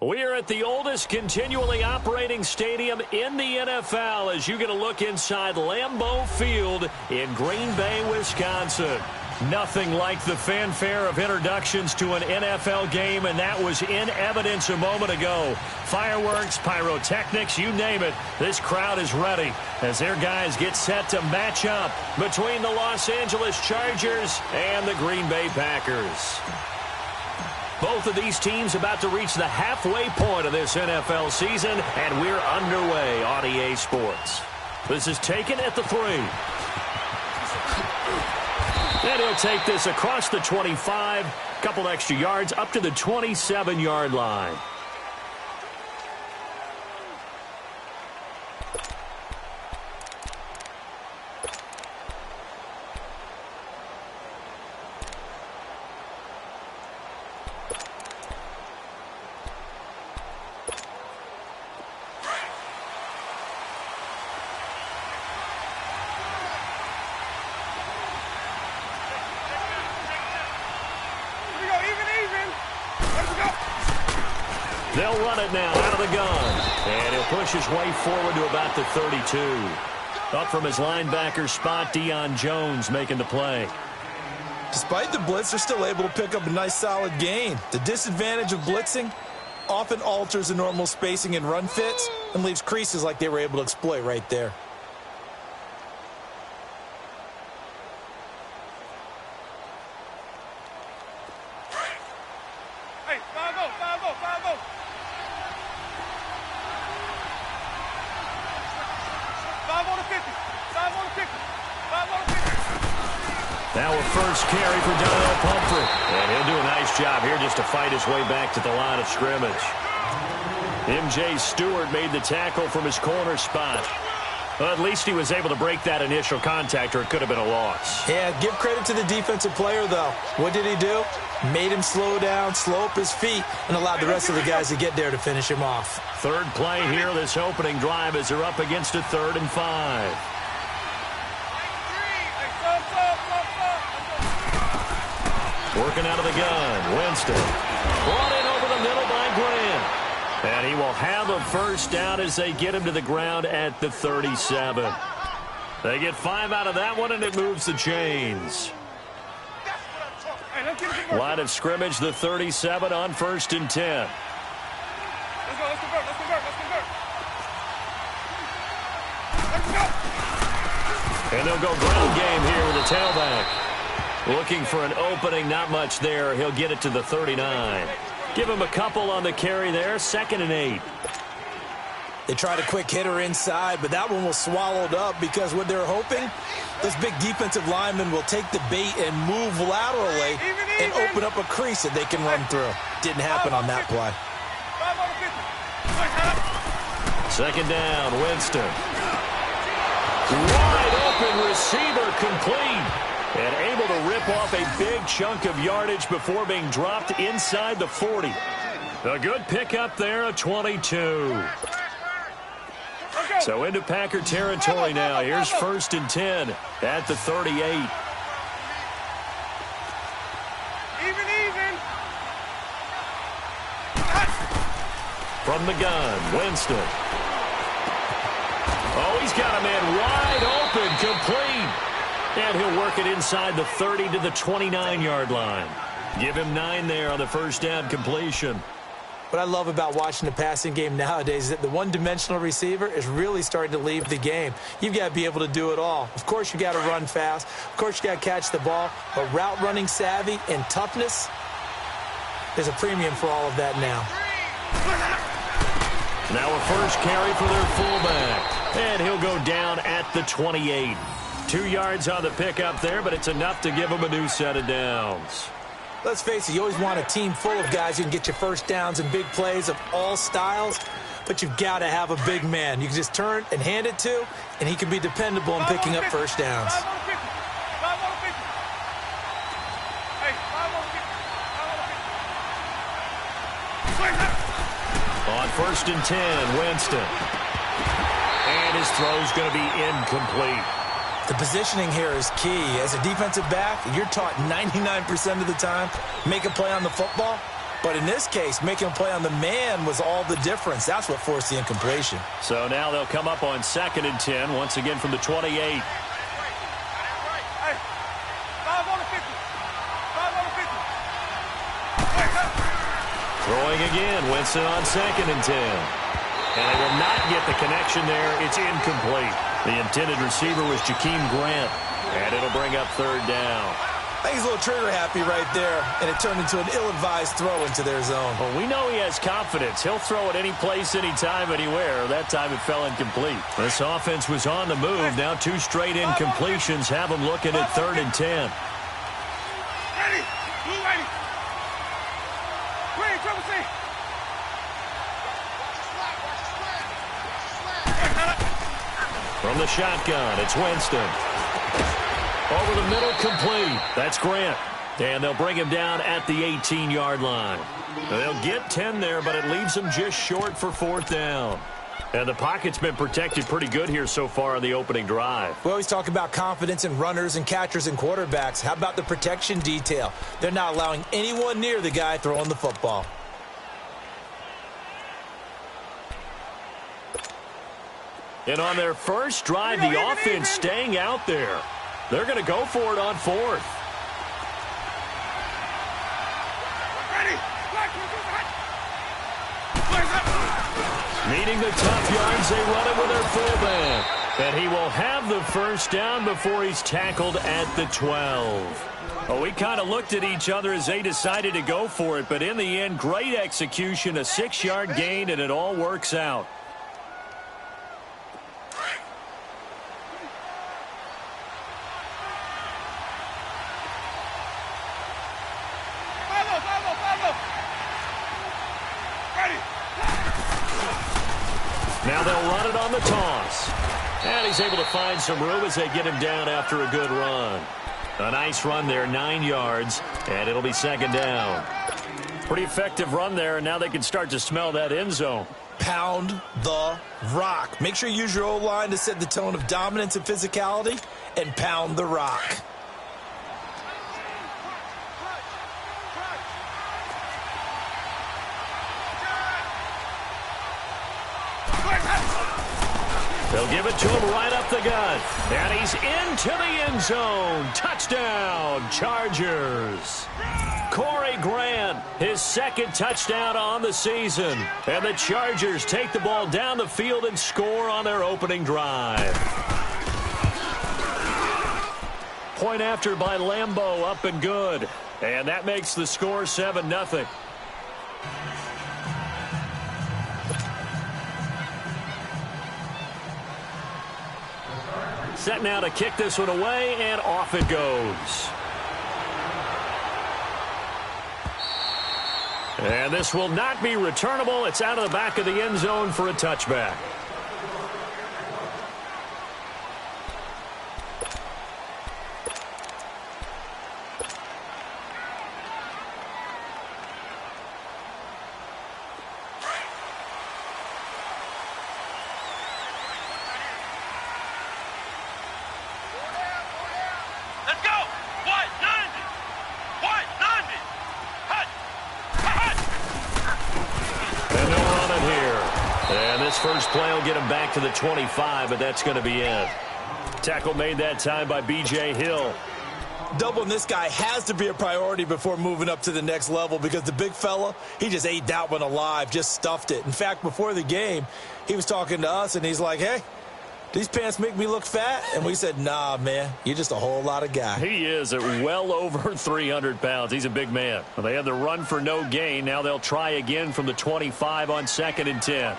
We are at the oldest continually operating stadium in the NFL as you get a look inside Lambeau Field in Green Bay, Wisconsin. Nothing like the fanfare of introductions to an NFL game, and that was in evidence a moment ago. Fireworks, pyrotechnics, you name it. This crowd is ready as their guys get set to match up between the Los Angeles Chargers and the Green Bay Packers. Both of these teams about to reach the halfway point of this NFL season, and we're underway on EA Sports. This is taken at the 3. And he'll take this across the 25, couple extra yards up to the 27-yard line. They'll run it now out of the gun. And he'll push his way forward to about the 32. Up from his linebacker spot, Deion Jones making the play. Despite the blitz, they're still able to pick up a nice solid gain. The disadvantage of blitzing often alters the normal spacing and run fits and leaves creases like they were able to exploit right there. Now a first carry for Donnell Pumphrey. And he'll do a nice job here just to fight his way back to the line of scrimmage. M.J. Stewart made the tackle from his corner spot. Well, at least he was able to break that initial contact, or it could have been a loss. Yeah, give credit to the defensive player, though. What did he do? Made him slow down, slow up his feet, and allowed the rest of the guys to get there to finish him off. Third play here, this opening drive, as they're up against a 3rd and 5. Working out of the gun, Winston. Brought in over the middle by Grant. And he will have a first down as they get him to the ground at the 37. They get 5 out of that one, and it moves the chains. Line of scrimmage, the 37 on 1st and 10. Let's convert. And they'll go ground game here with a tailback. Looking for an opening, not much there. He'll get it to the 39. Give him a couple on the carry there, 2nd and 8. They tried a quick hitter inside, but that one was swallowed up because what they're hoping, this big defensive lineman will take the bait and move laterally and open up a crease that they can run through. Didn't happen on that play. 2nd down, Winston. Wide open receiver, complete. And able to rip off a big chunk of yardage before being dropped inside the 40. A good pickup there, a 22. So into Packer territory now. Here's 1st and 10 at the 38. Even. From the gun, Winston. Oh, he's got a man wide open, complete. And he'll work it inside the 30 to the 29-yard line. Give him 9 there on the first down completion. What I love about watching the passing game nowadays is that the one-dimensional receiver is really starting to leave the game. You've got to be able to do it all. Of course, you got to run fast. Of course, you got to catch the ball. But route running savvy and toughness, there's a premium for all of that now. Now a first carry for their fullback. And he'll go down at the 28. 2 yards on the pickup there, but it's enough to give him a new set of downs. Let's face it, you always want a team full of guys who can get you first downs and big plays of all styles, but you've got to have a big man you can just turn and hand it to, and he can be dependable in picking up first downs. On 1st and 10, Winston. And his throw's going to be incomplete. The positioning here is key. As a defensive back, you're taught 99% of the time, make a play on the football, But in this case, making a play on the man was all the difference. That's what forced the incompletion. So now they'll come up on 2nd and 10, once again from the 28. Hey, 5 on the 50. 5 on the 50. Throwing again, Winston on 2nd and 10. And they will not get the connection there. It's incomplete. The intended receiver was Jakeem Grant. And it'll bring up 3rd down. I think he's a little trigger happy right there, and it turned into an ill-advised throw into their zone. Well, we know he has confidence. He'll throw it any place, anytime, anywhere. That time it fell incomplete. This offense was on the move. Now 2 straight incompletions have them looking at 3rd and 10. Ready. Blue ready. Green, triple C. From the shotgun, it's Winston. Over the middle, complete. That's Grant. And they'll bring him down at the 18-yard line. They'll get 10 there, but it leaves them just short for 4th down. And the pocket's been protected pretty good here so far on the opening drive. We always talk about confidence in runners and catchers and quarterbacks. How about the protection detail? They're not allowing anyone near the guy throwing the football. And on their first drive, the offense staying out there. They're going to go for it on 4th. Ready. Needing the tough yards, they run it with their fullback. And he will have the first down before he's tackled at the 12. Well, we kind of looked at each other as they decided to go for it, but in the end, great execution, a 6-yard gain, and it all works out. Now they'll run it on the toss. And he's able to find some room as they get him down after a good run. A nice run there, 9 yards, and it'll be 2nd down. Pretty effective run there, and now they can start to smell that end zone. Pound the rock. Make sure you use your O-line to set the tone of dominance and physicality, and pound the rock. They'll give it to him right up the gut. And he's into the end zone. Touchdown, Chargers. Corey Grant, his 2nd touchdown on the season. And the Chargers take the ball down the field and score on their opening drive. Point after by Lambeau, up and good. And that makes the score 7-0. Set now to kick this one away, and off it goes. And this will not be returnable. It's out of the back of the end zone for a touchback. First play will get him back to the 25, but that's going to be it. Tackle made that time by B.J. Hill. Doubling this guy has to be a priority before moving up to the next level because the big fella, he just ate that one alive, just stuffed it. In fact, before the game, he was talking to us, and he's like, hey, these pants make me look fat? And we said, nah, man, you're just a whole lot of guy. He is at well over 300 pounds. He's a big man. Well, they had the run for no gain. Now they'll try again from the 25 on 2nd and 10.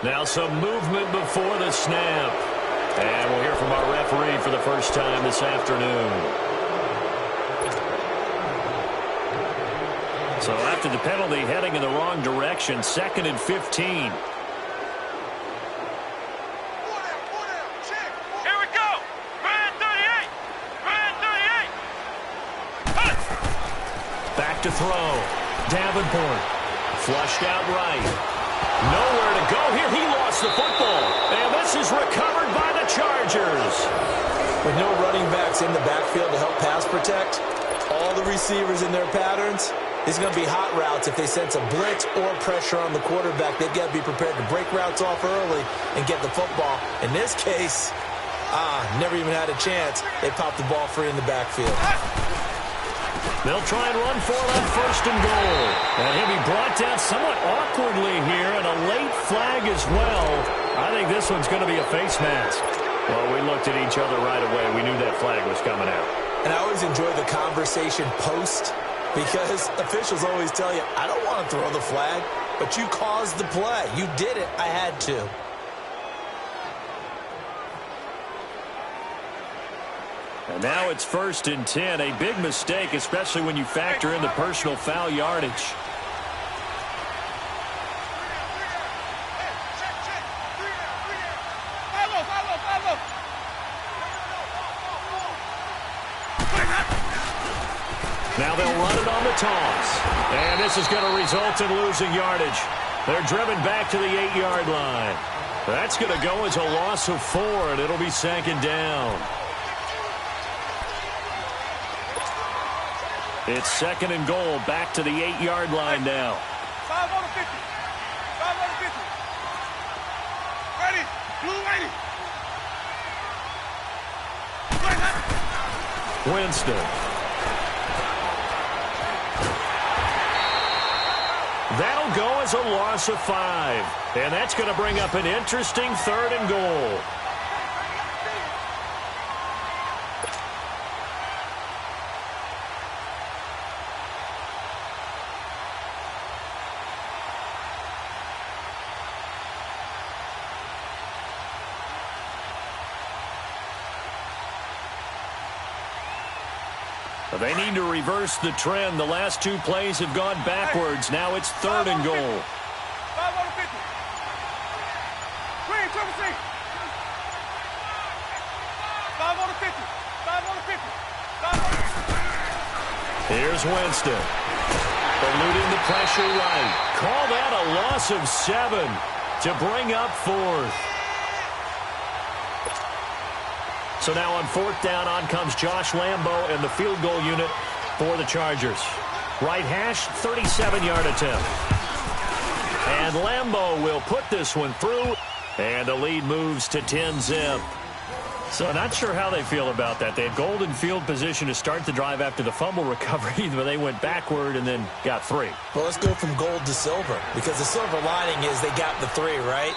Now some movement before the snap. And we'll hear from our referee for the first time this afternoon. So after the penalty, heading in the wrong direction, 2nd and 15. Here we go. Brand 38. Brand 38. Back to throw. Davenport. Flushed out right. Nowhere to go here. He lost the football. And this is recovered by the Chargers. With no running backs in the backfield to help pass protect, all the receivers in their patterns, these are going to be hot routes. If they sense a blitz or pressure on the quarterback, they've got to be prepared to break routes off early and get the football. In this case, never even had a chance. They popped the ball free in the backfield. They'll try and run for it on 1st and goal. And he'll be brought down somewhat awkwardly here, and a late flag as well. I think this one's going to be a face mask. Well, we looked at each other right away. We knew that flag was coming out. And I always enjoy the conversation post, because officials always tell you, I don't want to throw the flag, but you caused the play. You did it. I had to. And now it's 1st and 10. A big mistake, especially when you factor in the personal foul yardage. Now they'll run it on the toss. And this is going to result in losing yardage. They're driven back to the 8-yard line. That's going to go as a loss of 4, and it'll be 2nd down. It's 2nd and goal, back to the 8-yard line now. 5 on the 50. 5 on the 50. Ready. Blue ready. Winston. That'll go as a loss of 5. And that's going to bring up an interesting 3rd and goal. They need to reverse the trend. The last 2 plays have gone backwards. Now it's 3rd and goal. 5 on the 50. Green, triple C. 5 on the 50. 5 on the 50. 5 on the 50. Here's Winston. Eluding the pressure right. Call that a loss of 7 to bring up 4th. So now on 4th down, on comes Josh Lambo and the field goal unit for the Chargers. Right hash, 37-yard attempt. And Lambo will put this one through, and the lead moves to 10-zip. So not sure how they feel about that. They had golden field position to start the drive after the fumble recovery, but they went backward and then got 3. Well, let's go from gold to silver, because the silver lining is they got the 3, right?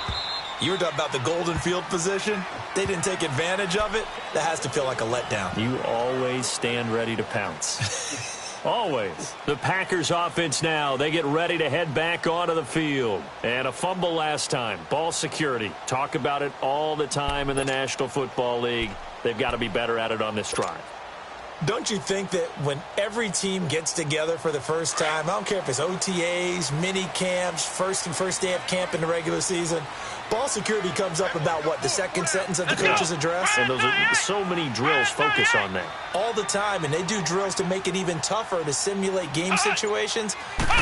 You were talking about the golden field position. They didn't take advantage of it. That has to feel like a letdown. You always stand ready to pounce. Always. The Packers offense now. They get ready to head back onto the field. And a fumble last time. Ball security. Talk about it all the time in the National Football League. They've got to be better at it on this drive. Don't you think that when every team gets together for the first time, I don't care if it's OTAs, mini camps, first day of camp in the regular season, ball security comes up about, what, the second sentence of the coach's address? And those are so many drills focus on that. All the time, and they do drills to make it even tougher to simulate game situations.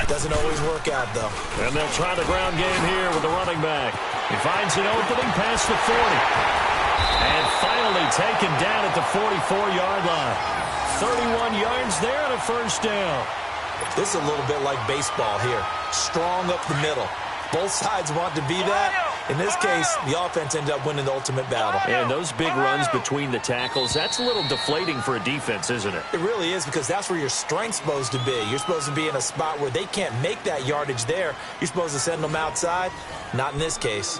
Doesn't always work out, though. And they'll try the ground game here with the running back. He finds an opening past the 40. And finally taken down at the 44-yard line. 31 yards there and a 1st down. This is a little bit like baseball here. Strong up the middle. Both sides want to be that. In this case, the offense ended up winning the ultimate battle. And those big runs between the tackles, that's a little deflating for a defense, isn't it? It really is, because that's where your strength's supposed to be. You're supposed to be in a spot where they can't make that yardage there. You're supposed to send them outside. Not in this case.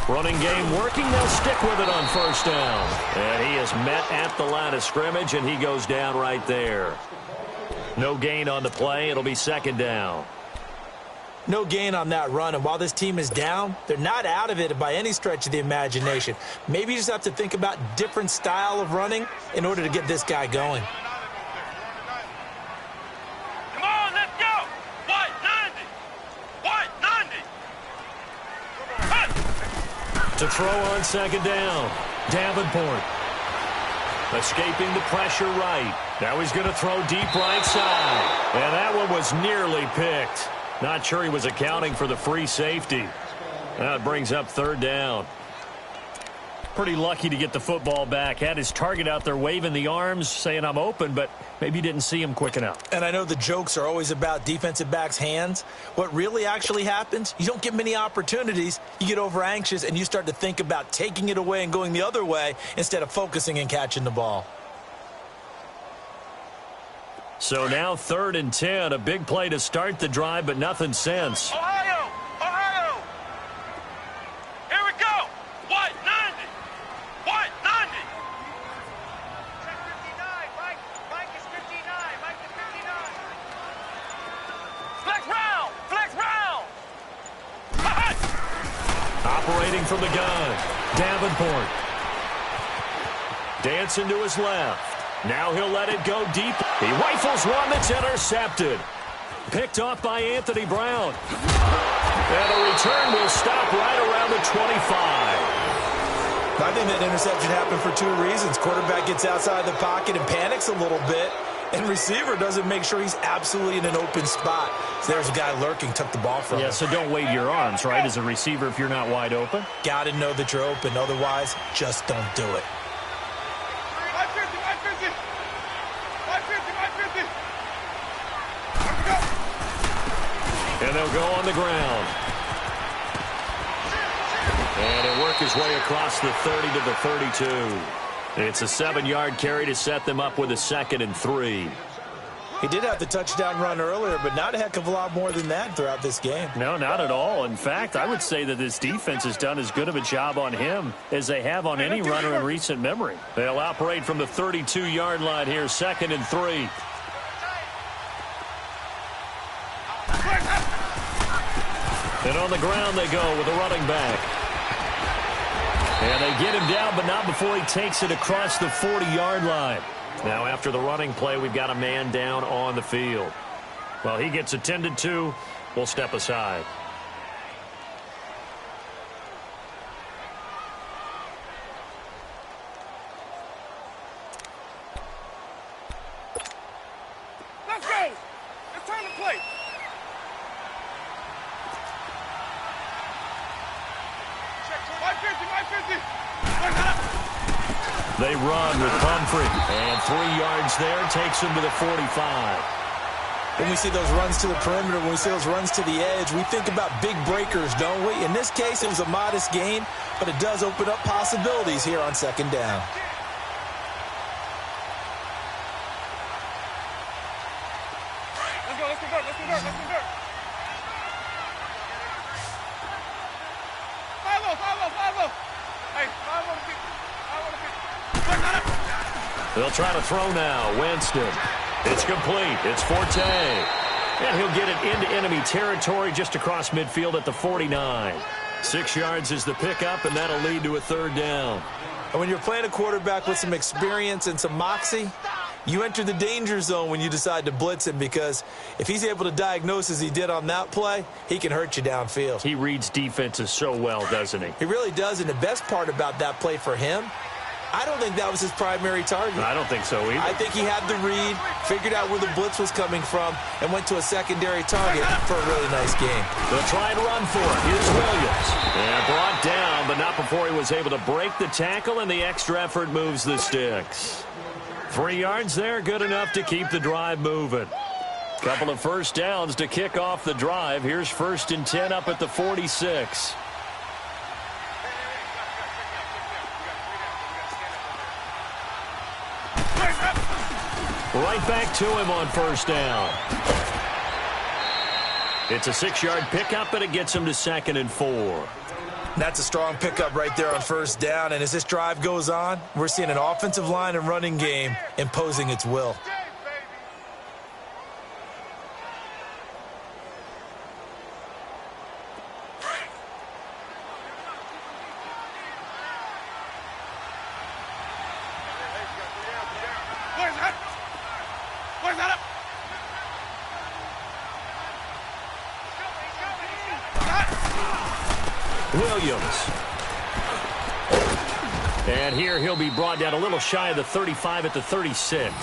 Running game working. They'll stick with it on 1st down. And he is met at the line of scrimmage, and he goes down right there. No gain on the play. It'll be 2nd down. No gain on that run, and while this team is down, they're not out of it by any stretch of the imagination. Maybe you just have to think about different style of running in order to get this guy going. Come on, let's go! White 90! White 90! To throw on second down, Davenport. Escaping the pressure right. Now he's going to throw deep right side. And that one was nearly picked. Not sure he was accounting for the free safety. That brings up third down. Pretty lucky to get the football back. Had his target out there waving the arms, saying I'm open, but maybe didn't see him quick enough. And I know the jokes are always about defensive backs' hands. What really actually happens, you don't get many opportunities. You get over anxious, and you start to think about taking it away and going the other way instead of focusing and catching the ball. So now 3rd and 10, a big play to start the drive, but nothing since. Ohio! Ohio! Here we go! White 90! White 90! Check 59. Mike is 59. Mike is 59. Flex round! Flex round! Operating from the gun, Davenport. Dancing to his left. Now he'll let it go deep. He rifles one that's intercepted. Picked off by Anthony Brown. And the return will stop right around the 25. I think that interception happened for 2 reasons. Quarterback gets outside the pocket and panics a little bit, and receiver doesn't make sure he's absolutely in an open spot. So there's a guy lurking, took the ball from him. Yeah, so don't wave your arms, right, as a receiver if you're not wide open. Got to know that you're open. Otherwise, just don't do it. And they'll go on the ground. And he'll work his way across the 30 to the 32. It's a 7-yard carry to set them up with a 2nd and 3. He did have the touchdown run earlier, but not a heck of a lot more than that throughout this game. No, not at all. In fact, I would say that this defense has done as good of a job on him as they have on any runner in recent memory. They'll operate from the 32-yard line here, 2nd and 3. And on the ground they go with a running back. And they get him down, but not before he takes it across the 40-yard line. Now, after the running play, we've got a man down on the field. Well, he gets attended to. We'll step aside. Let's go! It's time to play! They run with Pumphrey. And 3 yards there takes him to the 45. When we see those runs to the perimeter, when we see those runs to the edge, we think about big breakers, don't we? In this case, it was a modest gain, but it does open up possibilities here on 2nd down. Let's go, let's convert, let's convert, let's convert. Follow. Hey, follow the people. They'll try to throw now. Winston. It's complete. It's Forte. And he'll get it into enemy territory just across midfield at the 49. 6 yards is the pickup, and that'll lead to a 3rd down. And when you're playing a quarterback with some experience and some moxie, you enter the danger zone when you decide to blitz him, because if he's able to diagnose as he did on that play, he can hurt you downfield. He reads defenses so well, doesn't he? He really does, and the best part about that play for him, I don't think that was his primary target. I don't think so either. I think he had the read, figured out where the blitz was coming from, and went to a secondary target for a really nice game. They'll try and run for it. Here's Williams. And brought down, but not before he was able to break the tackle, and the extra effort moves the sticks. 3 yards there, good enough to keep the drive moving. Couple of first downs to kick off the drive. Here's 1st and 10 up at the 46. Right back to him on 1st down. It's a 6-yard pickup, and it gets him to 2nd and 4. That's a strong pickup right there on 1st down, and as this drive goes on, we're seeing an offensive line and running game imposing its will. Williams. And here he'll be brought down a little shy of the 35 at the 36.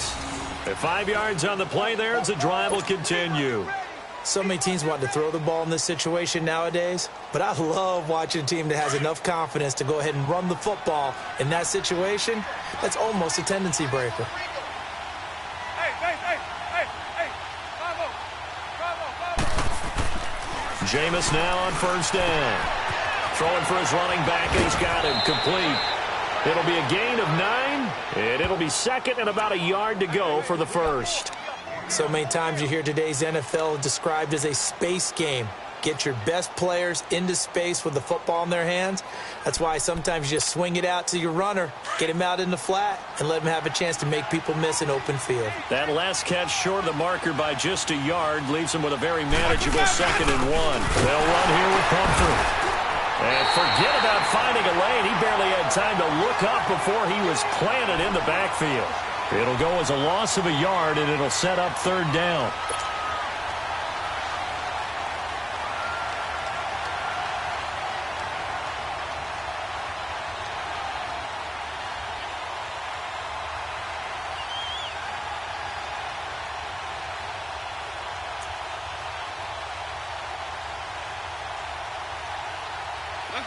At 5 yards on the play there, as the drive will continue. So many teams want to throw the ball in this situation nowadays, but I love watching a team that has enough confidence to go ahead and run the football in that situation. That's almost a tendency breaker. Jameis now on first down. Throwing for his running back, and he's got him complete. It'll be a gain of 9, and it'll be second and about a yard to go for the first. So many times you hear today's NFL described as a space game. Get your best players into space with the football in their hands. That's why sometimes you just swing it out to your runner, get him out in the flat, and let him have a chance to make people miss an open field. That last catch short of the marker by just a yard leaves him with a very manageable 2nd and 1. They'll run here with Pumphrey. And forget about finding a lane. He barely had time to look up before he was planted in the backfield. It'll go as a loss of a yard, and it'll set up 3rd down.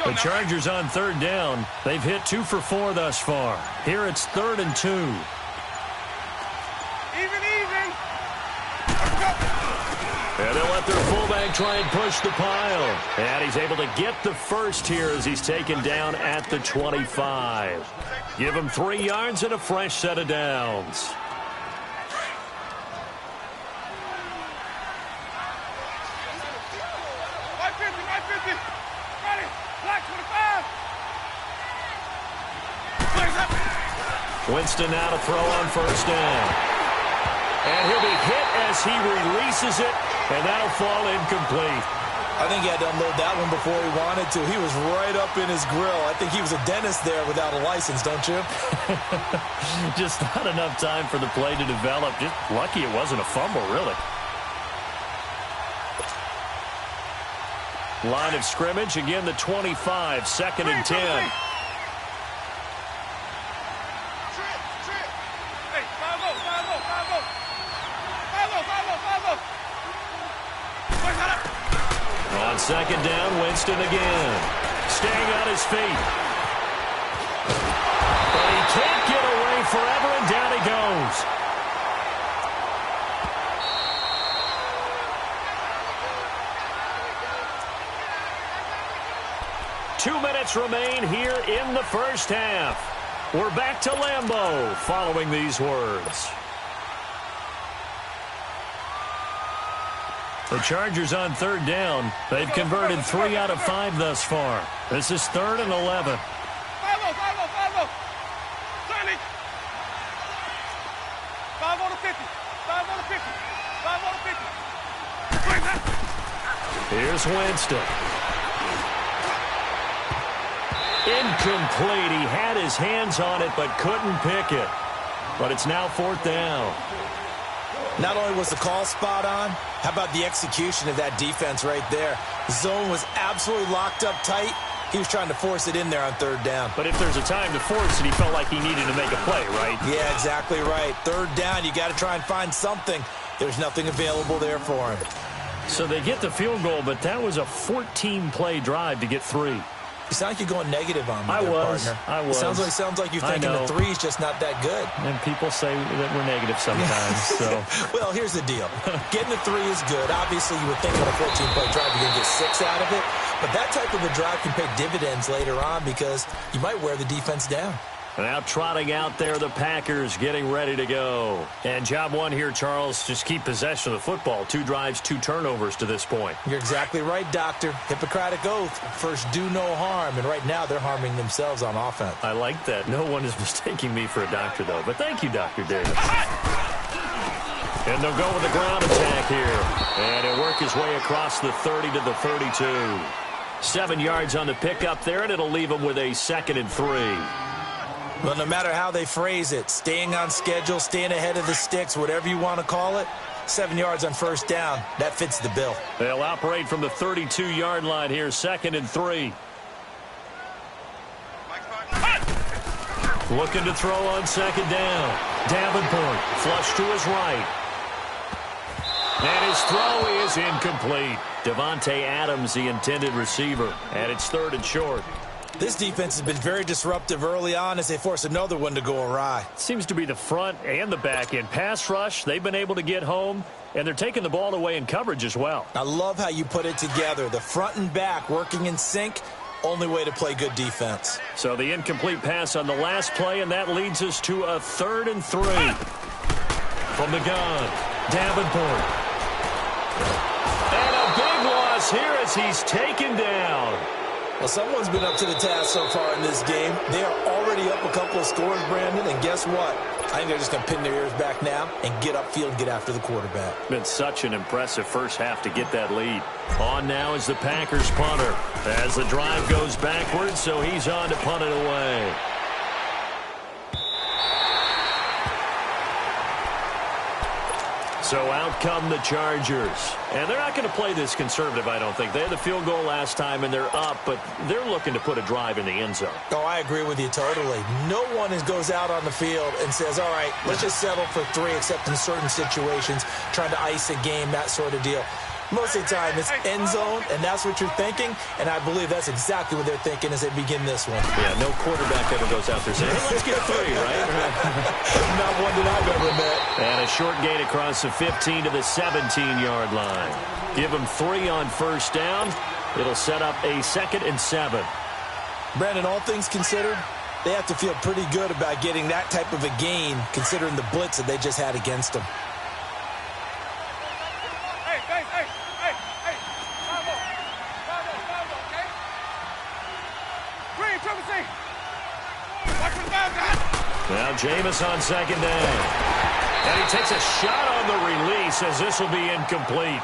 The Chargers on 3rd down. They've hit 2 for 4 thus far. Here it's 3rd and 2. Even. And they'll let their fullback try and push the pile. And he's able to get the first here as he's taken down at the 25. Give him 3 yards and a fresh set of downs. Winston now to throw on first down. And he'll be hit as he releases it, and that'll fall incomplete. I think he had to unload that one before he wanted to. He was right up in his grill. I think he was a dentist there without a license, don't you? Just not enough time for the play to develop. Just lucky it wasn't a fumble, really. Line of scrimmage, again the 25, 2nd and 10. On 2nd down, Winston again. Staying on his feet. But he can't get away forever, and down he goes. Two minutes remain here in the first half. We're back to Lambeau following these words. The Chargers on 3rd down. They've converted 3 out of 5 thus far. This is 3rd and 11. Here's Winston. Incomplete. He had his hands on it but couldn't pick it. But it's now 4th down. Not only was the call spot on, how about the execution of that defense right there? The zone was absolutely locked up tight. He was trying to force it in there on 3rd down. But if there's a time to force it, he felt like he needed to make a play, right? Yeah, exactly right. 3rd down, you got to try and find something. There's nothing available there for him. So they get the field goal, but that was a 14-play drive to get 3. You sound like you're going negative on me, partner. I was. Sounds like you're thinking the 3's just not that good. And people say that we're negative sometimes. So, well, here's the deal. Getting the 3 is good. Obviously, you would think on a 14-play drive you're going to get 6 out of it. But that type of a drive can pay dividends later on because you might wear the defense down. Now trotting out there, the Packers getting ready to go. And job one here, Charles, just keep possession of the football. 2 drives, 2 turnovers to this point. You're exactly right, Doctor. Hippocratic oath. First, do no harm. And right now, they're harming themselves on offense. I like that. No one is mistaking me for a doctor, though. But thank you, Dr. Davis. And they'll go with the ground attack here. And he'll work his way across the 30 to the 32. 7 yards on the pickup there, and it'll leave him with a 2nd and 3. Well, no matter how they phrase it, staying on schedule, staying ahead of the sticks, whatever you want to call it, 7 yards on first down, that fits the bill. They'll operate from the 32-yard line here, 2nd and 3. Looking to throw on second down. Davenport flush to his right. And his throw is incomplete. Devontae Adams, the intended receiver. And it's 3rd and short. This defense has been very disruptive early on as they force another one to go awry. Seems to be the front and the back end. Pass rush, they've been able to get home, and they're taking the ball away in coverage as well. I love how you put it together. The front and back working in sync. Only way to play good defense. So the incomplete pass on the last play, and that leads us to a 3rd and 3. From the gun, Davenport. And a big loss here as he's taken down. Well, someone's been up to the task so far in this game. They are already up a couple of scores, Brandon, and guess what? I think they're just going to pin their ears back now and get upfield and get after the quarterback. Been such an impressive first half to get that lead. On now is the Packers punter as the drive goes backwards, so he's on to punt it away. So out come the Chargers. And they're not going to play this conservative, I don't think. They had the field goal last time, and they're up, but they're looking to put a drive in the end zone. Oh, I agree with you totally. No one goes out on the field and says, all right, let's just settle for 3, except in certain situations, trying to ice a game, that sort of deal. Most of the time, it's end zone, and that's what you're thinking, and I believe that's exactly what they're thinking as they begin this one. Yeah, no quarterback ever goes out there saying, hey, let's get 3, right? Not one that I've ever met. And a short gain across the 15 to the 17-yard line. Give them 3 on first down. It'll set up a 2nd and 7. Brandon, all things considered, they have to feel pretty good about getting that type of a gain, considering the blitz that they just had against them. Now Jameis on second down. And he takes a shot on the release as this will be incomplete.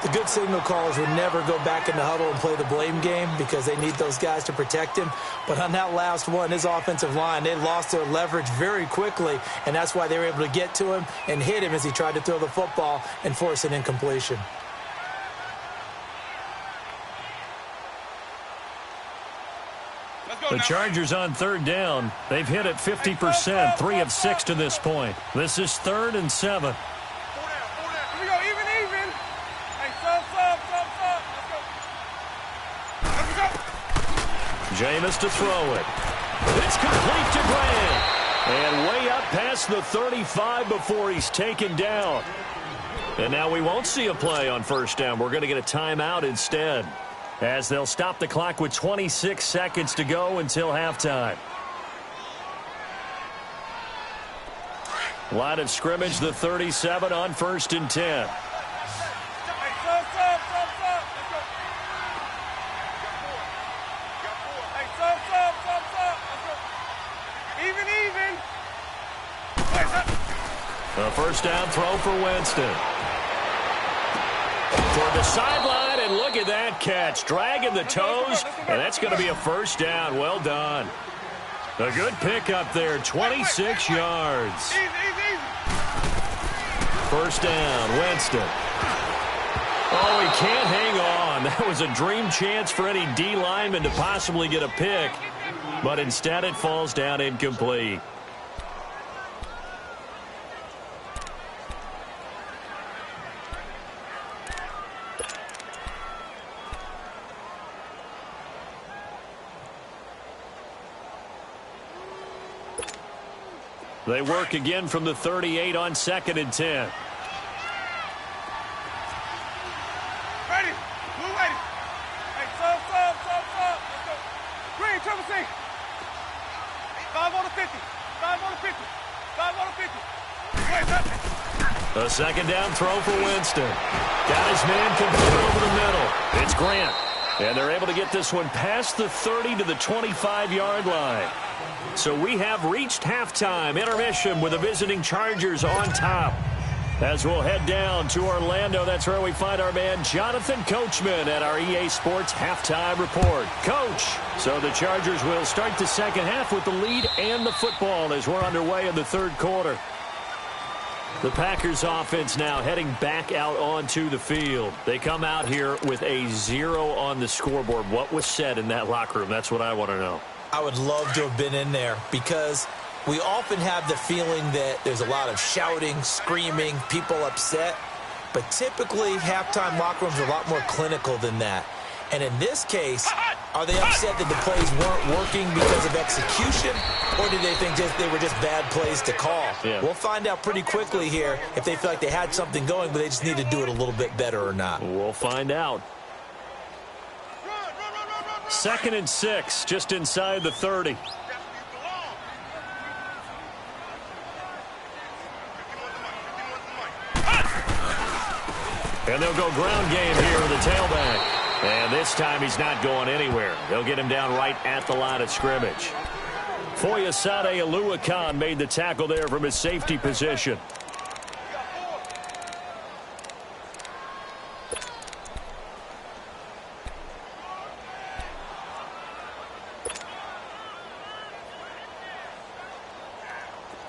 The good signal callers would never go back in the huddle and play the blame game because they need those guys to protect him. But on that last one, his offensive line, they lost their leverage very quickly, and that's why they were able to get to him and hit him as he tried to throw the football and force an incompletion. The Chargers on 3rd down. They've hit it 50%, 3 of 6 to this point. This is 3rd and 7. Here we go, even. Hey, sub. Let's go. Jameis to throw it. It's complete to Grant. And way up past the 35 before he's taken down. And now we won't see a play on first down. We're going to get a timeout instead, as they'll stop the clock with 26 seconds to go until halftime. Line of scrimmage, the 37 on 1st and 10. A first down throw for Winston. Toward the sideline, and look at that catch. Dragging the toes, and that's going to be a first down. Well done. A good pickup there, 26 yards. First down, Winston. Oh, he can't hang on. That was a dream chance for any D lineman to possibly get a pick, but instead it falls down incomplete. They work again from the 38 on 2nd and 10. Ready. Move ready. Hey, sub. Let's go. Green, triple C. 5 on the 50. 5 on the 50. 5 on the 50. A second down throw for Winston. Got his man complete over the middle. It's Grant. And they're able to get this one past the 30 to the 25-yard line. So we have reached halftime intermission with the visiting Chargers on top. As we'll head down to Orlando, that's where we find our man Jonathan Coachman at our EA Sports Halftime Report. Coach, so the Chargers will start the second half with the lead and the football as we're underway in the 3rd quarter. The Packers offense now heading back out onto the field. They come out here with a 0 on the scoreboard. What was said in that locker room? That's what I want to know. I would love to have been in there because we often have the feeling that there's a lot of shouting, screaming, people upset. But typically, halftime locker rooms are a lot more clinical than that. And in this case, are they upset that the plays weren't working because of execution, or do they think they were just bad plays to call? Yeah. We'll find out pretty quickly here if they feel like they had something going, but they just need to do it a little bit better or not. We'll find out. 2nd and 6, just inside the 30. And they'll go ground game here with the tailback. And this time he's not going anywhere. They'll get him down right at the line of scrimmage. Foyesade Oluwakan made the tackle there from his safety position.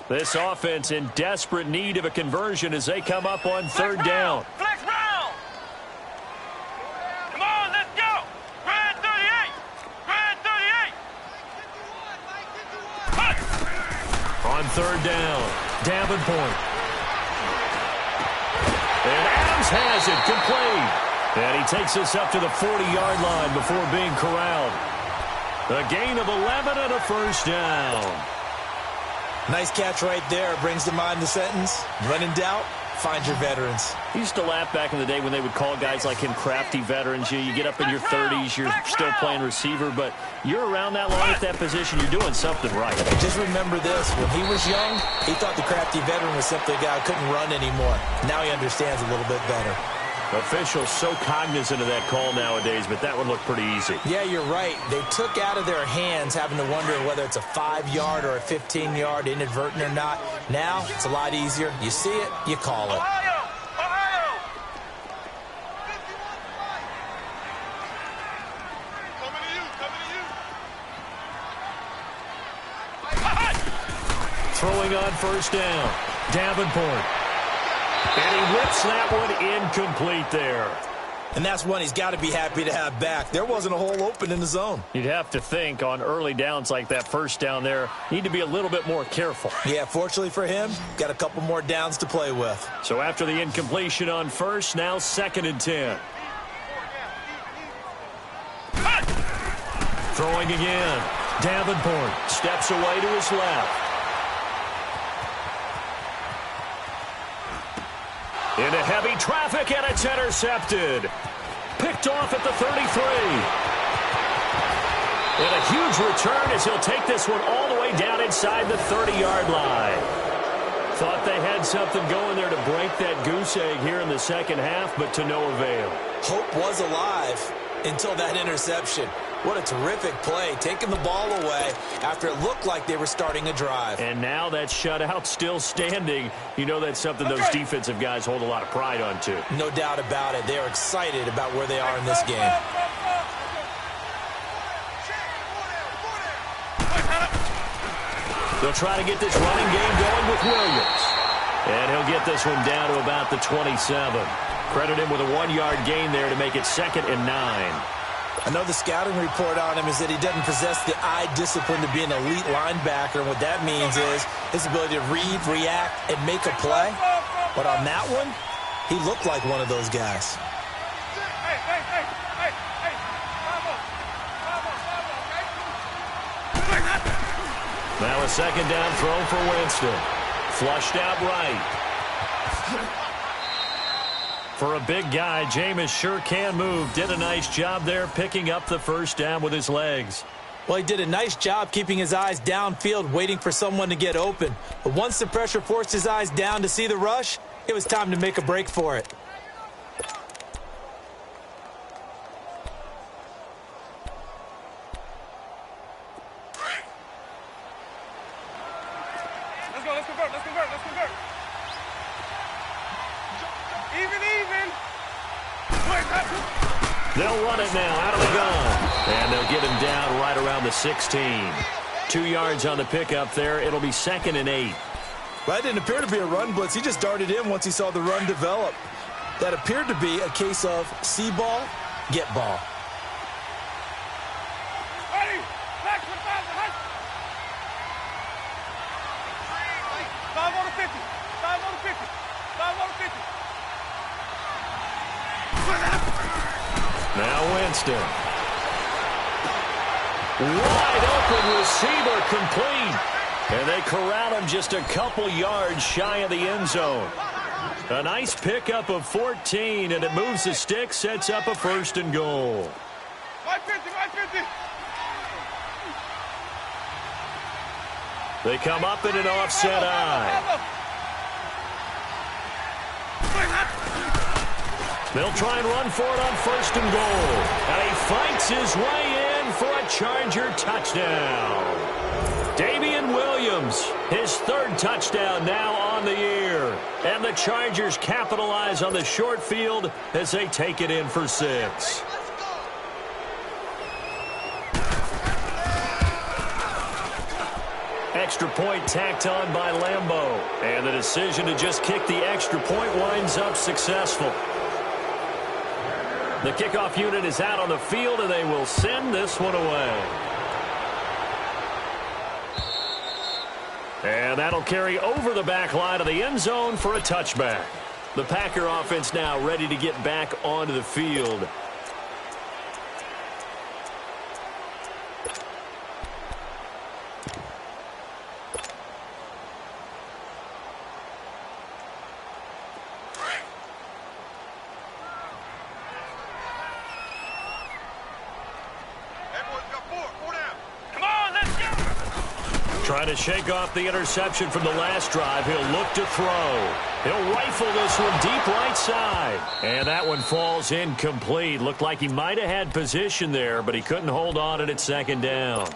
This offense in desperate need of a conversion as they come up on 3rd down. Flex round. Come on, let's go. Red 38. Red 38. On 3rd down, Davenport. And Adams has it, complete. And he takes us up to the 40-yard line before being corralled. A gain of 11 and a 1st down. Nice catch right there. Brings to mind the sentence, when in doubt, find your veterans. I used to laugh back in the day when they would call guys like him crafty veterans. You get up in your 30s, you're still playing receiver, but you're around that long at that position, you're doing something right. Just remember this. When he was young, he thought the crafty veteran was simply a guy who couldn't run anymore. Now he understands a little bit better. Officials so cognizant of that call nowadays, but that would look pretty easy. Yeah, you're right. They took out of their hands having to wonder whether it's a 5-yard or a 15-yard, inadvertent or not. Now, it's a lot easier. You see it, you call it. Ohio. Ohio. Coming to you. Throwing on 1st down, Davenport. And he whips that one incomplete there. And that's one he's got to be happy to have back. There wasn't a hole open in the zone. You'd have to think on early downs like that 1st down there, need to be a little bit more careful. Yeah, fortunately for him, got a couple more downs to play with. So after the incompletion on 1st, now 2nd and 10. Throwing again. Davenport steps away to his left. Into heavy traffic, and it's intercepted. Picked off at the 33. And a huge return as he'll take this one all the way down inside the 30-yard line. Thought they had something going there to break that goose egg here in the 2nd half, but to no avail. Hope was alive until that interception. What a terrific play, taking the ball away after it looked like they were starting a drive. And now that shutout still standing. You know that's something those defensive guys hold a lot of pride on, too. No doubt about it. They are excited about where they are in this game. They'll try to get this running game going with Williams. And he'll get this one down to about the 27. Credit him with a 1-yard gain there to make it 2nd and 9. I know the scouting report on him is that he doesn't possess the eye discipline to be an elite linebacker, and what that means is his ability to read, react, and make a play. But on that one, he looked like one of those guys. Now a 2nd down throw for Winston. Flushed out right. For a big guy, Jameis sure can move. Did a nice job there picking up the 1st down with his legs. Well, he did a nice job keeping his eyes downfield, waiting for someone to get open. But once the pressure forced his eyes down to see the rush, it was time to make a break for it. Let's convert. Even. They'll run it now out of the gun. And they'll get him down right around the 16. 2 yards on the pickup there. It'll be 2nd and 8. Well, that didn't appear to be a run blitz. He just darted in once he saw the run develop. That appeared to be a case of see ball, get ball. Ready? Back to the Johnston. Wide open receiver complete. And they corral him just a couple yards shy of the end zone. A nice pickup of 14, and it moves the stick, sets up a first and goal. 150. They come up in an offset eye. They'll try and run for it on first and goal. And he fights his way in for a Charger touchdown. Damian Williams, his third touchdown now on the year. And the Chargers capitalize on the short field as they take it in for 6. Extra point tacked on by Lambeau. And the decision to just kick the extra point winds up successful. The kickoff unit is out on the field, and they will send this one away. And that'll carry over the back line of the end zone for a touchback. The Packer offense now ready to get back onto the field. Trying to shake off the interception from the last drive. He'll look to throw. He'll rifle this one deep right side. And that one falls incomplete. Looked like he might have had position there, but he couldn't hold on at second down.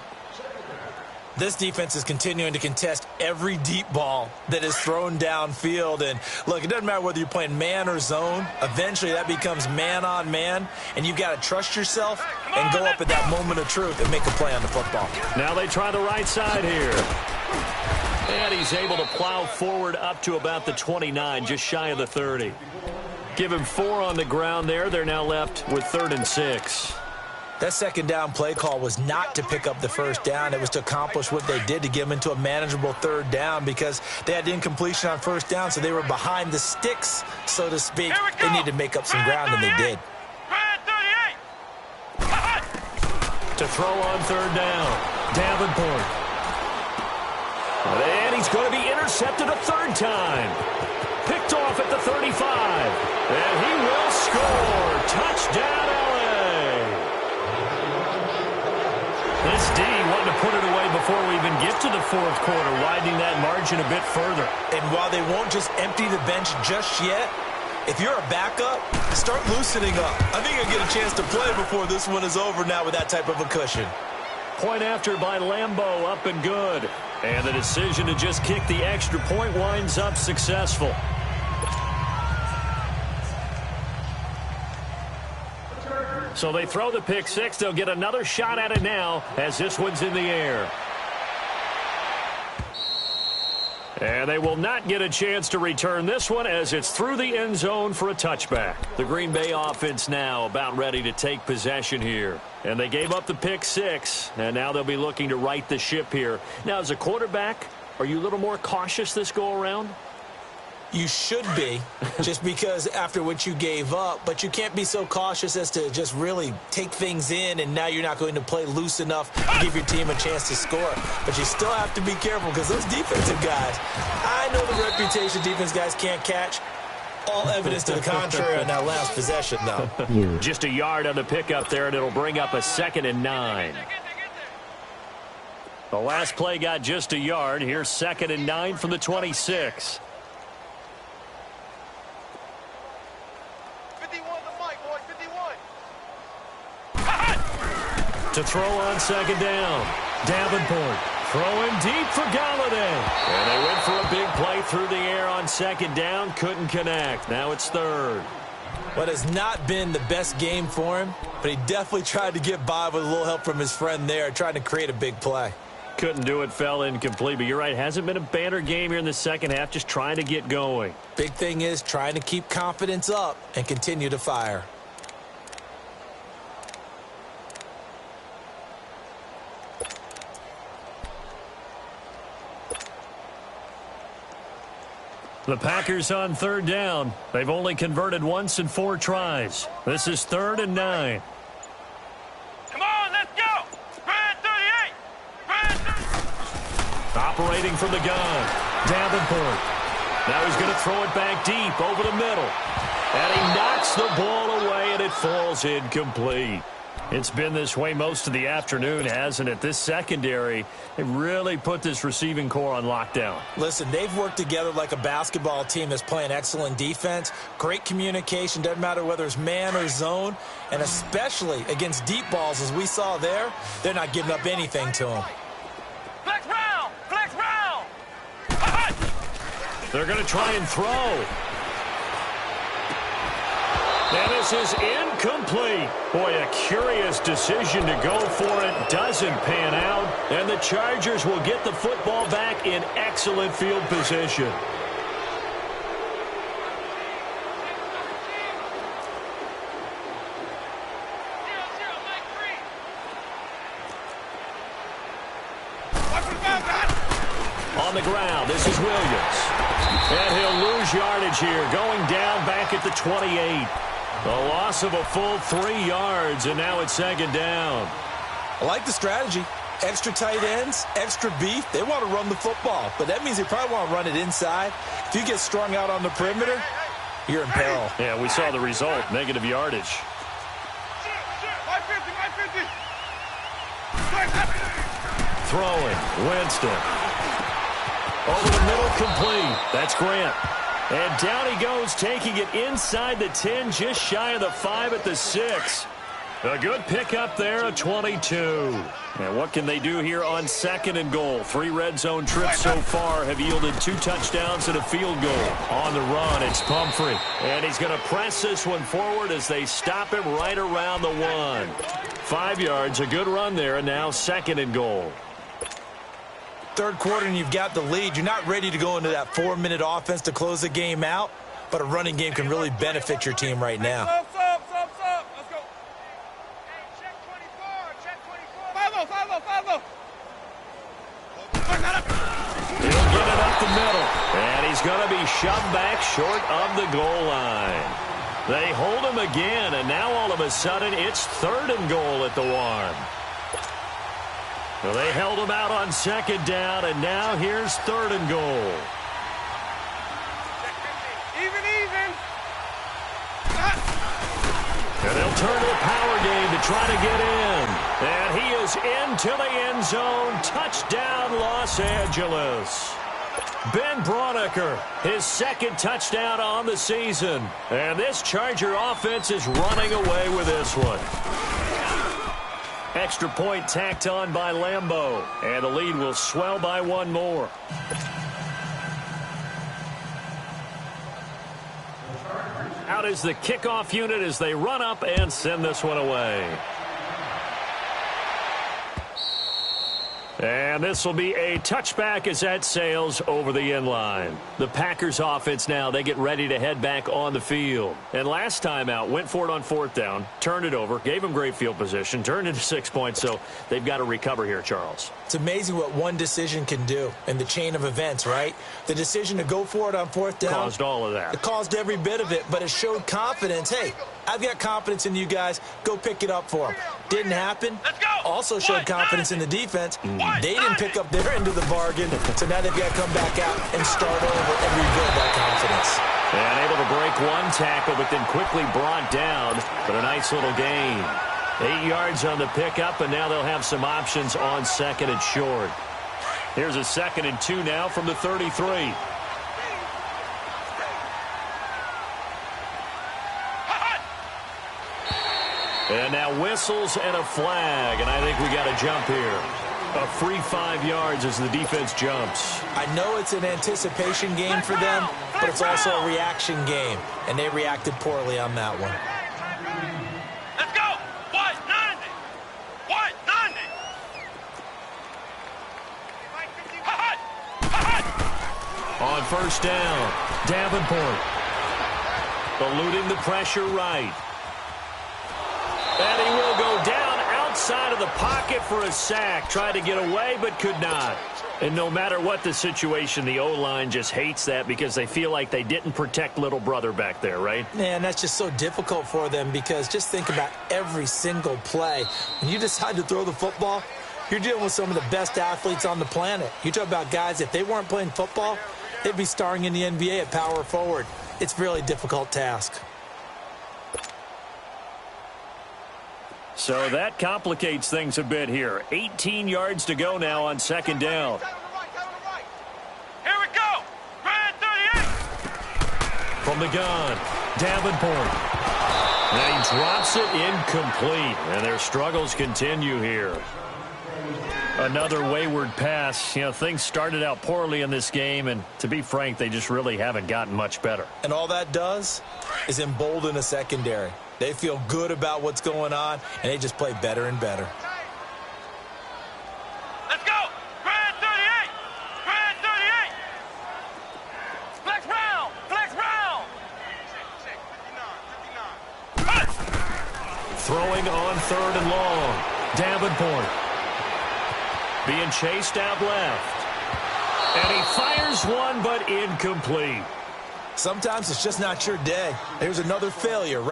This defense is continuing to contest every deep ball that is thrown downfield. And, look, it doesn't matter whether you're playing man or zone. Eventually, that becomes man-on-man, and you've got to trust yourself and go up at that moment of truth and make a play on the football. Now they try the right side here. And he's able to plow forward up to about the 29, just shy of the 30. Give him 4 on the ground there. They're now left with 3rd and 6. That second down play call was not to pick up the first down. It was to accomplish what they did, to get them into a manageable 3rd down, because they had incompletion on first down, so they were behind the sticks, so to speak. They needed to make up some ground, and they did. To throw on 3rd down, Davenport. And he's going to be intercepted a 3rd time. Picked off at the 35. And he will score. Touchdown, This D wanted to put it away before we even get to the 4th quarter, widening that margin a bit further. And while they won't just empty the bench just yet, if you're a backup, start loosening up. I think you'll get a chance to play before this one is over now with that type of a cushion. Point after by Lambeau, up and good. And the decision to just kick the extra point winds up successful. So they throw the pick 6. They'll get another shot at it now as this one's in the air. And they will not get a chance to return this one as it's through the end zone for a touchback. The Green Bay offense now about ready to take possession here. And they gave up the pick 6, and now they'll be looking to right the ship here. Now, as a quarterback, are you a little more cautious this go-around? You should be, just because after what you gave up, but you can't be so cautious as to just really take things in, and now you're not going to play loose enough to give your team a chance to score. But you still have to be careful, because those defensive guys, I know the reputation defense guys can't catch. All evidence to the contrary on that last possession, though. Just a yard on the pickup there, and it'll bring up a 2nd and 9. The last play got just a yard. Here's 2nd and 9 from the 26. To throw on 2nd down. Davenport throwing deep for Galladay. And they went for a big play through the air on 2nd down. Couldn't connect. Now it's 3rd. What has not been the best game for him, but he definitely tried to get by with a little help from his friend there, trying to create a big play. Couldn't do it, fell incomplete. But you're right, hasn't been a banner game here in the second half, just trying to get going. Big thing is trying to keep confidence up and continue to fire. The Packers on 3rd down. They've only converted once in 4 tries. This is 3rd and 9. operating from the gun. Davenport. Now he's going to throw it back deep over the middle. And he knocks the ball away, and it falls incomplete. It's been this way most of the afternoon, hasn't it? This secondary, they really put this receiving core on lockdown. Listen, they've worked together like a basketball team that's playing excellent defense. Great communication, doesn't matter whether it's man or zone. And especially against deep balls, as we saw there, they're not giving up anything to them. Flex round! Flex round! They're going to try and throw. And this is incomplete. Boy, a curious decision to go for it. Doesn't pan out. And the Chargers will get the football back in excellent field position. On the ground, this is Williams. And he'll lose yardage here, going down back at the 28. A loss of a full 3 yards, and now it's second down. I like the strategy. Extra tight ends, extra beef. They want to run the football, but that means they probably want to run it inside. If you get strung out on the perimeter, you're in peril. Yeah, we saw the result, negative yardage. Throwing, Winston. Over the middle, complete. That's Grant. And down he goes, taking it inside the 10, just shy of the 5 at the 6. A good pickup there, a 22. And what can they do here on second and goal? 3 red zone trips so far have yielded 2 touchdowns and a field goal. On the run, it's Pumphrey. And he's going to press this one forward as they stop him right around the 1. 5 yards, a good run there, and now second and goal. Third quarter and you've got the lead. You're not ready to go into that 4-minute offense to close the game out, but a running game can really benefit your team right now. Let's go. Hey, check 24. Check 24. 5-0. He'll get it up the middle, and he's going to be shoved back short of the goal line. They hold him again, and now all of a sudden it's third and goal at the 1. Well, they held him out on second down, and now here's third and goal. Even. And they'll turn to the power game to try to get in. And he is into the end zone. Touchdown, Los Angeles. Ben Braunecker, his second touchdown on the season. And this Charger offense is running away with this one. Extra point tacked on by Lambeau. And the lead will swell by 1 more. Out is the kickoff unit as they run up and send this one away. And this will be a touchback as that sails over the end line. The Packers offense now, they get ready to head back on the field. And last time out, went for it on 4th down, turned it over, gave them great field position, turned into 6 points, so they've got to recover here, Charles. It's amazing what one decision can do in the chain of events, right? The decision to go for it on 4th down. Caused all of that. It caused every bit of it, but it showed confidence. Hey, I've got confidence in you guys. Go pick it up for them. Didn't happen. Let's go. Also showed confidence in the defense. They didn't pick up their end of the bargain, so now they've got to come back out and start over and rebuild that confidence. And able to break 1 tackle, but then quickly brought down. But a nice little gain. 8 yards on the pickup, and now they'll have some options on second and short. Here's a 2nd and 2 now from the 33. And now whistles and a flag, and I think we got a jump here. A free 5 yards as the defense jumps. I know it's an anticipation game for them, but it's also a reaction game, and they reacted poorly on that one. Let's go. 190. On 1st down, Davenport. Eluding the pressure right. And he will go down outside of the pocket for a sack. Tried to get away, but could not. And no matter what the situation, the O-line just hates that because they feel like they didn't protect little brother back there, right? Man, that's just so difficult for them because just think about every single play. When you decide to throw the football, You're dealing with some of the best athletes on the planet. You talk about guys, if they weren't playing football, they'd be starring in the NBA at power forward. It's a really difficult task. So that complicates things a bit here. 18 yards to go now on second down. Here we go. Grand 38. From the gun, Davenport. And he drops it incomplete. And their struggles continue here. Another wayward pass. You know, things started out poorly in this game, and to be frank, they just really haven't gotten much better. And all that does is embolden a secondary. They feel good about what's going on, and they just play better and better. Let's go. Grand 38. Grand 38. Flex round. Flex round. Throwing on third and long. Davenport being chased out left. And he fires one, but incomplete. Sometimes it's just not your day. There's another failure.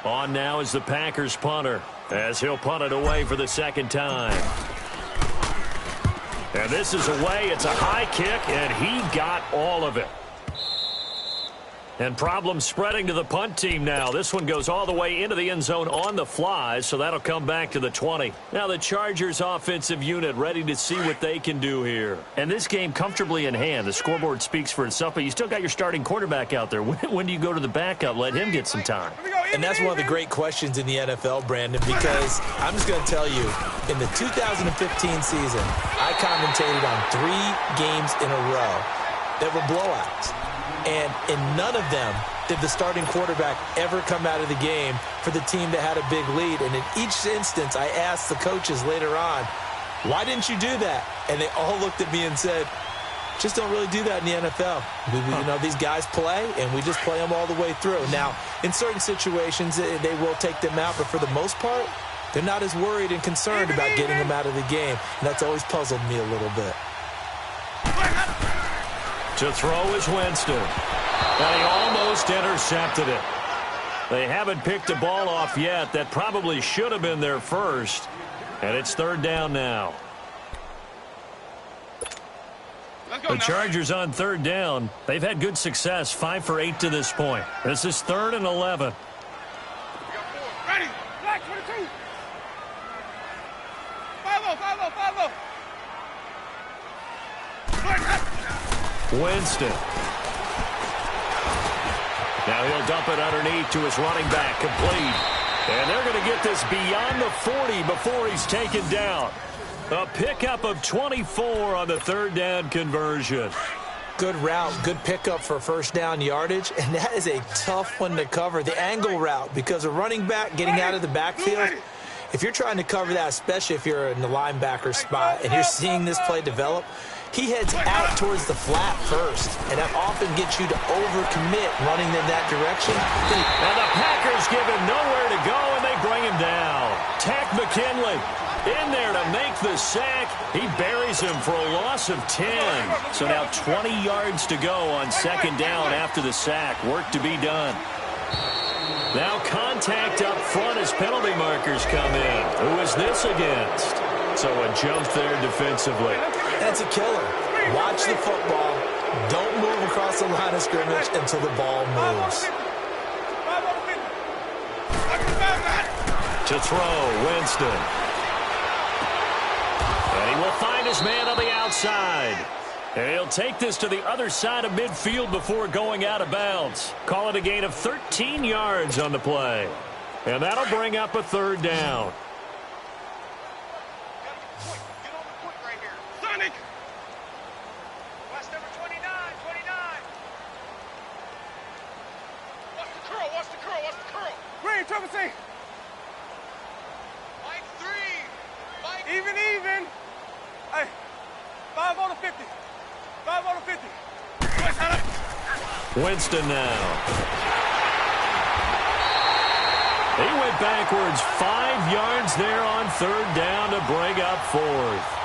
On now is the Packers punter, as he'll punt it away for the second time. And this is away. It's a high kick, and he got all of it. And problems spreading to the punt team now. This one goes all the way into the end zone on the fly, so that'll come back to the 20. Now the Chargers offensive unit ready to see what they can do here. And this game comfortably in hand. The scoreboard speaks for itself, but you still got your starting quarterback out there. When do you go to the backup? Let him get some time. And that's one of the great questions in the NFL, Brandon, because I'm just going to tell you, in the 2015 season, I commentated on 3 games in a row that were blowouts. And in none of them did the starting quarterback ever come out of the game for the team that had a big lead. And in each instance, I asked the coaches later on, why didn't you do that? And they all looked at me and said, just don't really do that in the NFL. You know, these guys play, and we just play them all the way through. Now, in certain situations, they will take them out, but for the most part, they're not as worried and concerned about getting them out of the game. And that's always puzzled me a little bit. To throw is Winston. And he almost intercepted it. They haven't picked the ball off yet. That probably should have been their first. And it's third down now. The Chargers on third down. They've had good success, 5 for 8 to this point. This is 3rd and 11. Ready. Black 22. 5-0, 5-0, 5-0. Winston. Now he'll dump it underneath to his running back, complete. And they're going to get this beyond the 40 before he's taken down. A pickup of 24 on the third down conversion. Good route, good pickup for first down yardage, and that is a tough one to cover. The angle route, because a running back getting out of the backfield, if you're trying to cover that, especially if you're in the linebacker spot and you're seeing this play develop, he heads out towards the flat first, and that often gets you to overcommit running in that direction. And the Packers give him nowhere to go, and they bring him down. Tack McKinley in there to make the sack. He buries him for a loss of 10. So now 20 yards to go on second down after the sack. Work to be done. Now contact up front as penalty markers come in. Who is this against? So a jump there defensively. That's a killer. Watch the football. Don't move across the line of scrimmage until the ball moves. To throw, Winston. And he will find his man on the outside. And he'll take this to the other side of midfield before going out of bounds. Call it a gain of 13 yards on the play. And that'll bring up a third down. Sonic! Watch number 29, 29. Watch the curl, watch the curl, watch the curl. Green, Trevor C. Mike 3. Mike. Even. Hey, 5 on the 50. 5 on the 50. Winston now. He went backwards 5 yards there on third down to bring up fourth.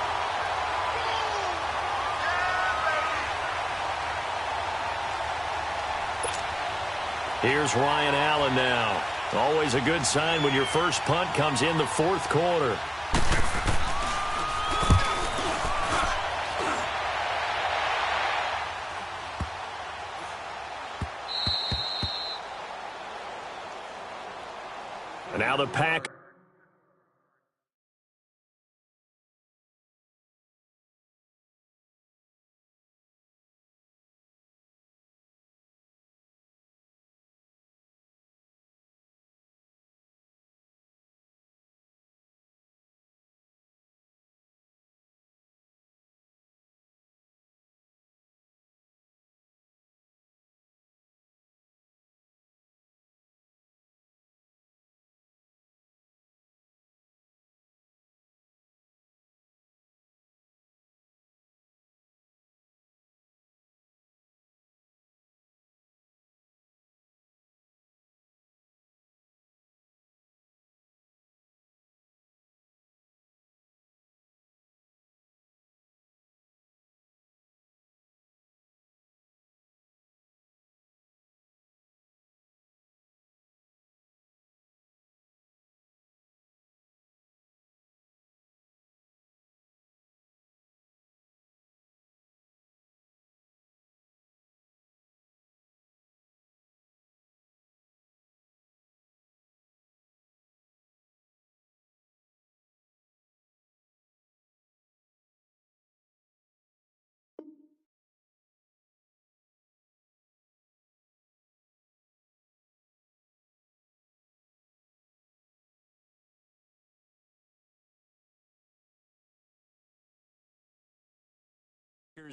Here's Ryan Allen now. Always a good sign when your first punt comes in the fourth quarter. And now the Pack.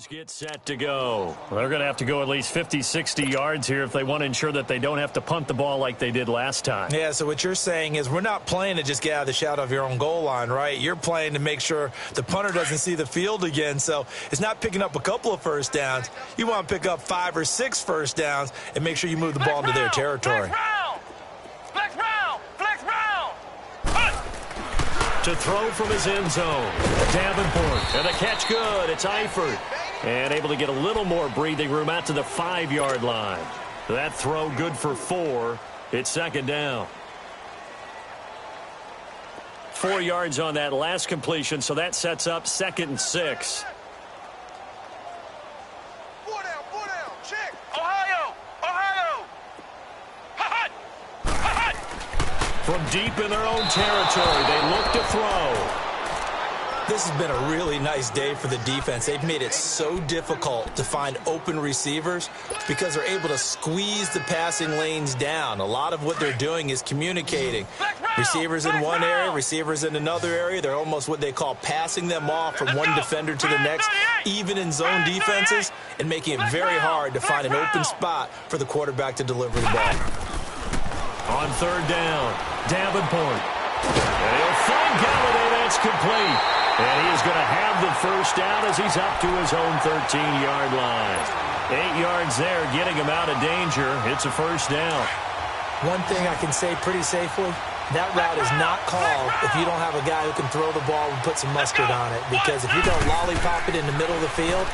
Get set to go. They're going to have to go at least 50, 60 yards here if they want to ensure that they don't have to punt the ball like they did last time. Yeah, so what you're saying is we're not playing to just get out of the shadow of your own goal line, right? You're playing to make sure the punter doesn't see the field again. So it's not picking up a couple of first downs. You want to pick up 5 or 6 first downs and make sure you move the ball into their territory. To throw from his end zone. Davenport. And the catch good. It's Eifert. And able to get a little more breathing room out to the 5-yard line. That throw good for 4. It's second down. 4 yards on that last completion, so that sets up 2nd and 6. Check. Ohio. From deep in their own territory, they look to throw. This has been a really nice day for the defense. They've made it so difficult to find open receivers because they're able to squeeze the passing lanes down. A lot of what they're doing is communicating. Receivers in one area, receivers in another area. They're almost what they call passing them off from one defender to the next, even in zone defenses, and making it very hard to find an open spot for the quarterback to deliver the ball. On third down, Davenport. And he'll find Galladay. That's complete. And he is going to have the first down as he's up to his own 13-yard line. 8 yards there, getting him out of danger. It's a first down. One thing I can say pretty safely, that route is not called if you don't have a guy who can throw the ball and put some mustard on it. Because if you don't lollipop it in the middle of the field,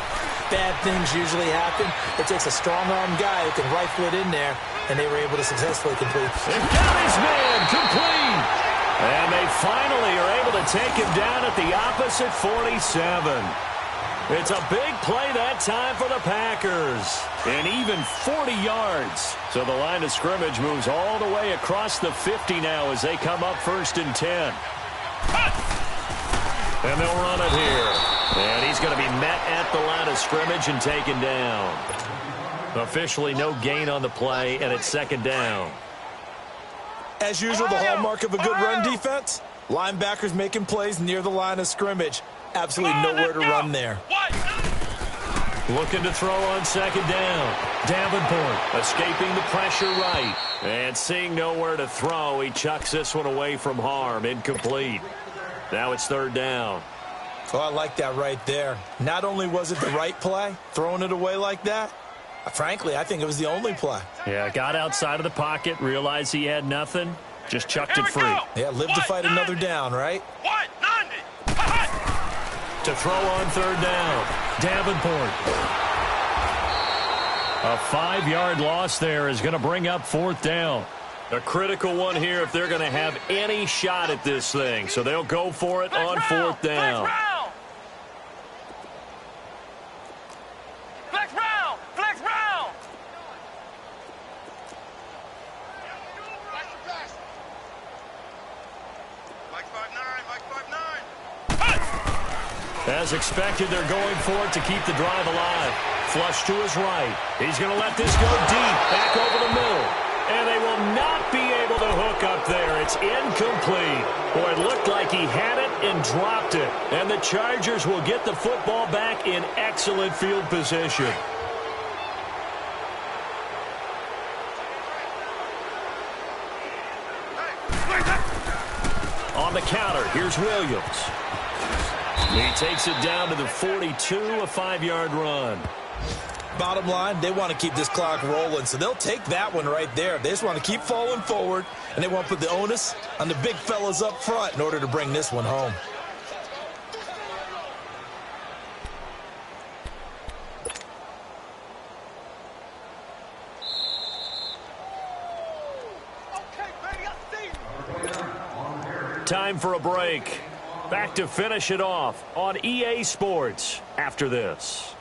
bad things usually happen. It takes a strong-arm guy who can rifle it in there, and they were able to successfully complete. They've got his man complete. And they finally are able to take him down at the opposite 47. It's a big play that time for the Packers. And even 40 yards. So the line of scrimmage moves all the way across the 50 now as they come up 1st and 10. And they'll run it here. And he's going to be met at the line of scrimmage and taken down. Officially no gain on the play, and it's 2nd down. As usual, the hallmark of a good run defense, linebackers making plays near the line of scrimmage. Absolutely nowhere to run there. Looking to throw on 2nd down. Davenport escaping the pressure right. And seeing nowhere to throw, he chucks this one away from harm. Incomplete. Now it's 3rd down. Oh, I like that right there. Not only was it the right play, throwing it away like that, frankly, I think it was the only play. Yeah, got outside of the pocket, realized he had nothing, just chucked it free. Yeah, live to fight another down, right? To throw on 3rd down, Davenport. A 5-yard loss there is going to bring up 4th down. A critical one here if they're going to have any shot at this thing. So they'll go for it on 4th down. Flex round! Flex round! As expected, they're going for it to keep the drive alive. Flush to his right. He's going to let this go deep, back over the middle. And they will not be able to hook up there. It's incomplete. Boy, it looked like he had it and dropped it. And the Chargers will get the football back in excellent field position. On the counter, here's Williams. He takes it down to the 42, a 5-yard run. Bottom line, they want to keep this clock rolling, so they'll take that one right there. They just want to keep falling forward, and they want to put the onus on the big fellas up front in order to bring this one home. Time for a break. Back to finish it off on EA Sports after this.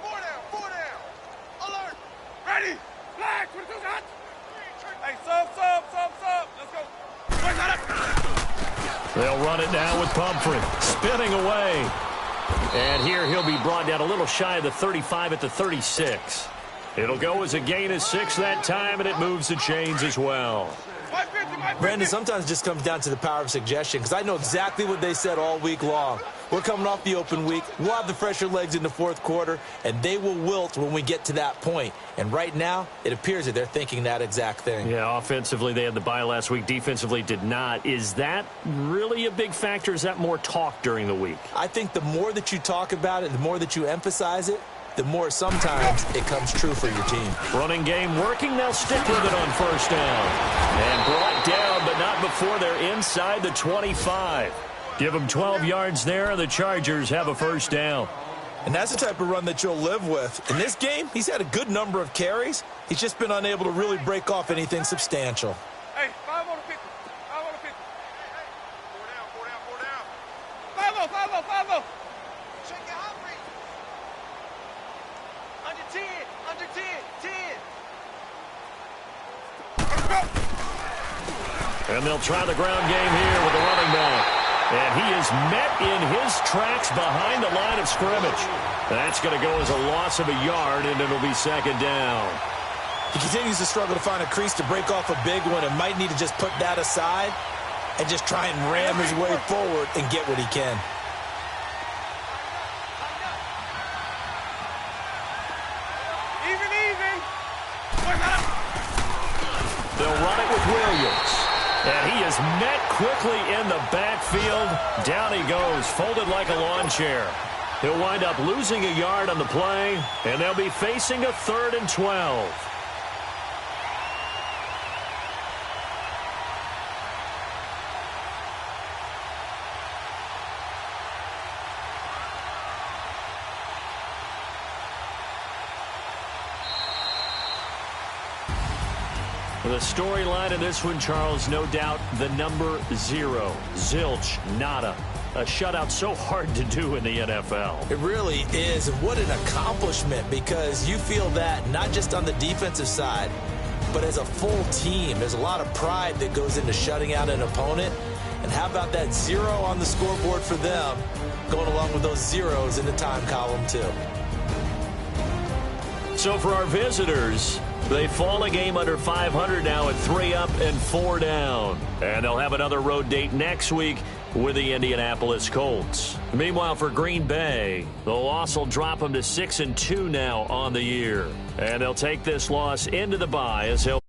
Four down. Alert. Ready. Flag. 22 shots. Hey, sub. Let's go. They'll run it now with Pumphrey. Spinning away. And here he'll be brought down a little shy of the 35 at the 36. It'll go as a gain of 6 that time, and it moves the chains as well. Brandon, sometimes it just comes down to the power of suggestion, because I know exactly what they said all week long. We're coming off the open week. We'll have the fresher legs in the fourth quarter, and they will wilt when we get to that point. And right now, it appears that they're thinking that exact thing. Yeah, offensively, they had the bye last week. Defensively, did not. Is that really a big factor? Is that more talk during the week? I think the more that you talk about it, the more that you emphasize it, the more sometimes it comes true for your team. Running game working. They'll stick with it on 1st down. And brought down, but not before they're inside the 25. Give them 12 yards there, and the Chargers have a 1st down. And that's the type of run that you'll live with. In this game, he's had a good number of carries. He's just been unable to really break off anything substantial. Hey, 5 on the 50. 5 on the 50. 4 down. 5-0. Check it out, Bree. Under 10. 10. And they'll try the ground game here with the running back. And he is met in his tracks behind the line of scrimmage. That's going to go as a loss of a yard, and it'll be 2nd down. He continues to struggle to find a crease to break off a big one and might need to just put that aside and just try and ram his way forward and get what he can. Even. They'll run it with Williams. And he is met quickly in the backfield. Down he goes, folded like a lawn chair. He'll wind up losing a yard on the play, and they'll be facing a 3rd and 12. The storyline of this one, Charles, no doubt the number 0. Zilch, nada. A shutout so hard to do in the NFL. It really is. And what an accomplishment, because you feel that not just on the defensive side, but as a full team. There's a lot of pride that goes into shutting out an opponent. And how about that 0 on the scoreboard for them, going along with those zeros in the time column, too. So for our visitors, they fall a game under 500 now at 3 up and 4 down. And they'll have another road date next week with the Indianapolis Colts. Meanwhile, for Green Bay, the loss will drop them to 6-2 now on the year. And they'll take this loss into the bye as they'll